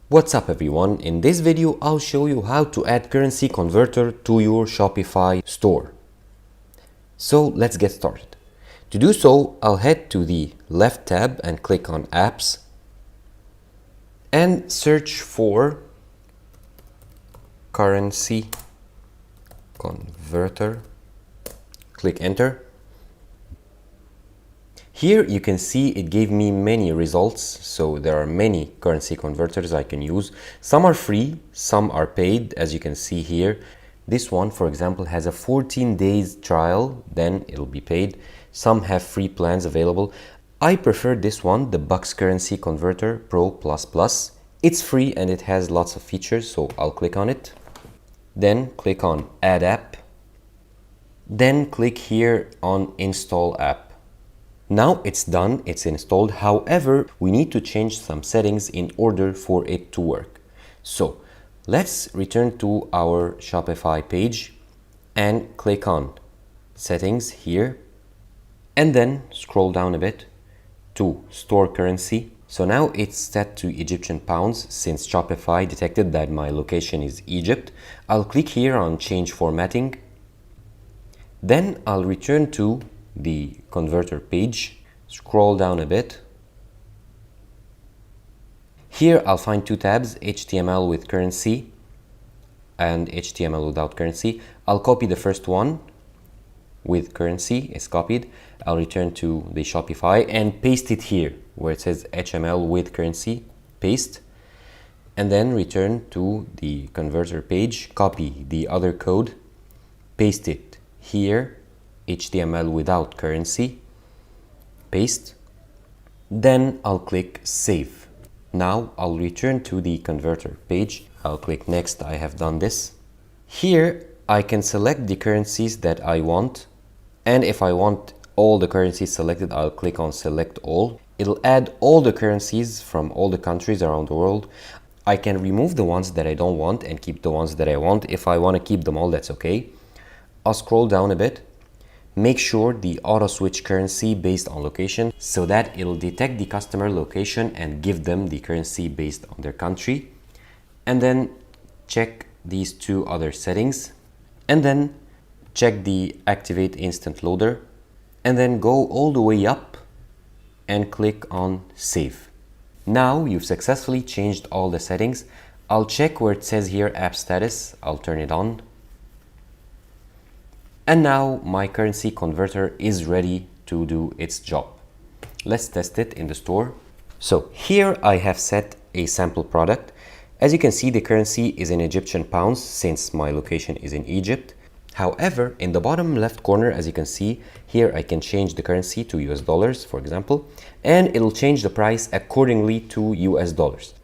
What's up everyone? In this video I'll show you how to add currency converter to your Shopify store. So let's get started. To do so, I'll head to the left tab and click on apps and search for currency converter. Click enter. Here you can see it gave me many results, so there are many currency converters I can use. Some are free, some are paid, as you can see here. This one, for example, has a 14 days trial, then it'll be paid. Some have free plans available. I prefer this one, the Bucks Currency Converter Pro++. It's free and it has lots of features, so I'll click on it. Then click on Add App. Then click here on Install App. Now it's done, it's installed. However, we need to change some settings in order for it to work. So let's return to our Shopify page and click on settings here and then scroll down a bit to store currency. So now it's set to Egyptian pounds since Shopify detected that my location is Egypt. I'll click here on change formatting. Then I'll return to the converter page, scroll down a bit. Here I'll find two tabs, HTML with currency and HTML without currency. I'll copy the first one with currency, it's copied. I'll return to the Shopify and paste it here where it says HTML with currency, paste, and then return to the converter page, copy the other code, paste it here, HTML without currency, paste, then I'll click save. Now I'll return to the converter page. I'll click next, I have done this. Here I can select the currencies that I want, and if I want all the currencies selected, I'll click on select all. It'll add all the currencies from all the countries around the world. I can remove the ones that I don't want and keep the ones that I want. If I want to keep them all, that's okay. I'll scroll down a bit. Make sure the auto switch currency based on location so that it'll detect the customer location and give them the currency based on their country. And then check these two other settings and then check the activate instant loader and then go all the way up and click on save. Now you've successfully changed all the settings. I'll check where it says here app status. I'll turn it on. And now my currency converter is ready to do its job. Let's test it in the store. So here I have set a sample product. As you can see, the currency is in Egyptian pounds since my location is in Egypt. However, in the bottom left corner, as you can see, here I can change the currency to US dollars, for example, and it'll change the price accordingly to US dollars.